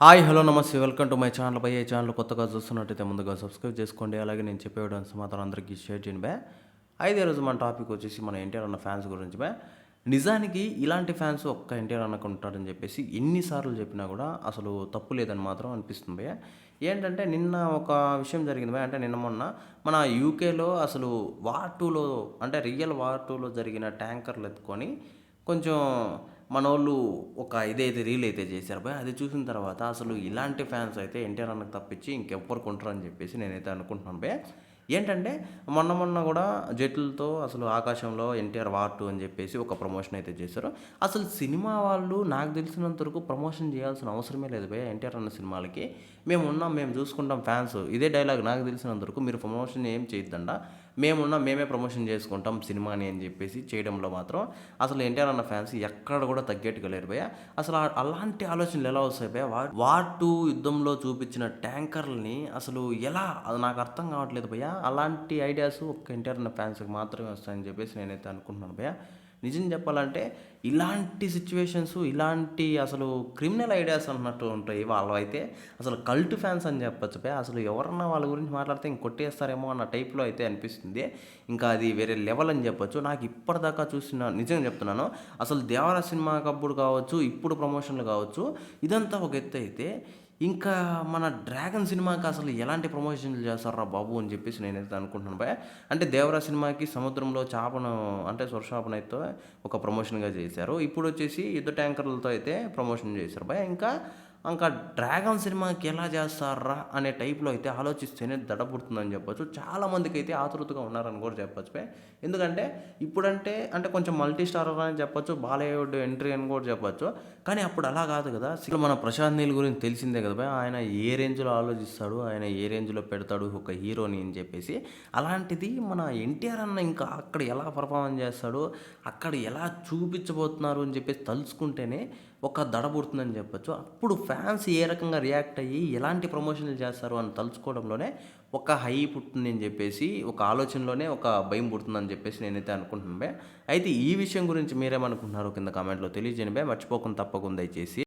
Hi! Hello! నమస్తే. Welcome to my channel by. ఈ channel కొత్తగా చూస్తున్నట్టయితే ముందుగా సబ్స్క్రైబ్ చేసుకోండి. అలాగే నేను చెప్పే వీడియోని సమాచారం అందరికీ షేర్ చేయండి బే. అయితే ఈరోజు మన టాపిక్ వచ్చేసి మన ఎన్టీఆర్ అన్న ఫ్యాన్స్ గురించి బే. నిజానికి ఇలాంటి ఫ్యాన్స్ ఒక్క ఎన్టీఆర్ అన్నకు ఉంటాడని చెప్పేసి ఎన్ని సార్లు చెప్పినా కూడా అసలు తప్పు లేదని మాత్రం అనిపిస్తుంది బే. ఏంటంటే నిన్న ఒక విషయం జరిగింది బే. అంటే నిన్న మొన్న మన యూకేలో అసలు వార్ 2లో అంటే రియల్ వార్ 2లో జరిగిన ట్యాంకర్లు ఎత్తుకొని కొంచెం మనోళ్ళు ఒక ఇదైతే రీల్ అయితే చేశారు భయ్. అది చూసిన తర్వాత అసలు ఇలాంటి ఫ్యాన్స్ అయితే ఎన్టీఆర్ అన్నకు తప్పించి ఇంకెవ్వరికి ఉంటారని చెప్పేసి నేనైతే అనుకుంటున్నాను భయ్. ఏంటంటే మొన్న మొన్న కూడా జట్లతో అసలు ఆకాశంలో ఎన్టీఆర్ వార్ 2 అని చెప్పేసి ఒక ప్రమోషన్ అయితే చేశారు. అసలు సినిమా వాళ్ళు నాకు తెలిసినంత వరకు ప్రమోషన్ చేయాల్సిన అవసరమే లేదు భయ్ ఎన్టీఆర్ అన్న సినిమాలకి. మేమున్నాం, మేము చూసుకుంటాం ఫ్యాన్స్. ఇదే డైలాగ్ నాకు తెలిసినంత వరకు మీరు ప్రమోషన్ ఏం చేయొద్దండ. మేమున్నాం, మేమే ప్రమోషన్ చేసుకుంటాం సినిమాని అని చెప్పేసి చేయడంలో మాత్రం అసలు ఎన్టీఆర్ అన్న ఫ్యాన్స్ ఎక్కడ కూడా తగ్గేట్టుగా లేరు భయ్య. అసలు అలాంటి ఆలోచనలు ఎలా వస్తాయి భయ్య? వార్ 2 యుద్ధంలో చూపించిన ట్యాంకర్లని అసలు ఎలా, అది నాకు అర్థం కావట్లేదు భయ్య. అలాంటి ఐడియాస్ ఒక్క ఎన్టీఆర్ అన్న ఫ్యాన్స్కి మాత్రమే వస్తాయని చెప్పేసి నేనైతే అనుకుంటున్నాను భయ్య. నిజం చెప్పాలంటే ఇలాంటి సిచ్యువేషన్స్, ఇలాంటి అసలు క్రిమినల్ ఐడియాస్ అన్నట్టు ఉంటాయి వాళ్ళవైతే. అసలు కల్ట్ ఫ్యాన్స్ అని చెప్పొచ్చు భయ్య. అసలు ఎవరన్నా వాళ్ళ గురించి మాట్లాడితే ఇంక కొట్టేస్తారేమో అన్న టైప్‌లో అయితే అనిపిస్తుంది. ఇంకా అది వేరే లెవెల్ అని చెప్పొచ్చు. నాకు ఇప్పటిదాకా చూసిన నిజంగా చెప్తున్నాను. అసలు 'దేవర' సినిమాకప్పుడు కావచ్చు, ఇప్పుడు ప్రమోషన్‌లు కావచ్చు, ఇదంతా ఒక ఎత్తయితే, ఇంకా మన 'డ్రాగన్' సినిమాకి అసలు ఎలాంటి ప్రమోషన్‌లు చేస్తార్రా బాబు! అని చెప్పేసి నేనైతే అనుకుంటున్నాను భయ్యా. అంటే 'దేవర' సినిమాకి సముద్రంలో చేపను అంటే సొరచేపనైతే ఒక ప్రమోషన్‌గా చేశారు. ఇప్పుడొచ్చేసి యుద్ధ ట్యాంకర్‌లతో అయితే ప్రమోషన్ చేశారు భయ్యా. ఇంకా 'డ్రాగన్' సినిమాకి ఎలా చేస్తార్రా అనే టైప్‌లో అయితే ఆలోచిస్తేనే దడ పుడుతుందని చెప్పొచ్చు. చాలామందికైతే ఆతృతగా ఉన్నారని కూడా చెప్పొచ్చు భయ్యా. ఎందుకంటే ఇప్పుడంటే అంటే కొంచెం మల్టీ స్టారర్ అని చెప్పొచ్చు. బాలీవుడ్ ఎంట్రీ అని కూడా చెప్పొచ్చు. కానీ అప్పుడు అలా కాదు కదా! అసలు మన 'ప్రశాంత్ నీల్' గురించి తెలిసిందే కదా భయ్యా. ఆయన ఏ రేంజ్‌లో ఆలోచిస్తాడు, ఆయన ఏ రేంజ్‌లో పెడతాడు ఒక హీరోని అని చెప్పేసి. అలాంటిది మన 'ఎన్టీఆర్' అన్న ఇంకా అక్కడ ఎలా పెర్ఫార్మన్స్ చేస్తాడు, అక్కడ ఎలా చూపించబోతున్నారు అని చెప్పేసి తలుచుకుంటేనే ఒక దడ పుడుతుందని చెప్పొచ్చు. అప్పుడు ఫ్యాన్స్ ఏ రకంగా రియాక్ట్ అయ్యి ఎలాంటి ప్రమోషన్‌లు చేస్తారు అని తలుచుకోవడంలోనే ఒక హై పుట్టిందని చెప్పేసి, ఒక ఆలోచనలోనే ఒక భయం పుడుతుందని చెప్పేసి నేనైతే అనుకుంటున్నాను బే. అయితే ఈ విషయం గురించి మీరేమనుకుంటున్నారో కింద కామెంట్‌లో తెలియజేయండి బే. మర్చిపోకుండా తప్పకుండా దయచేసి.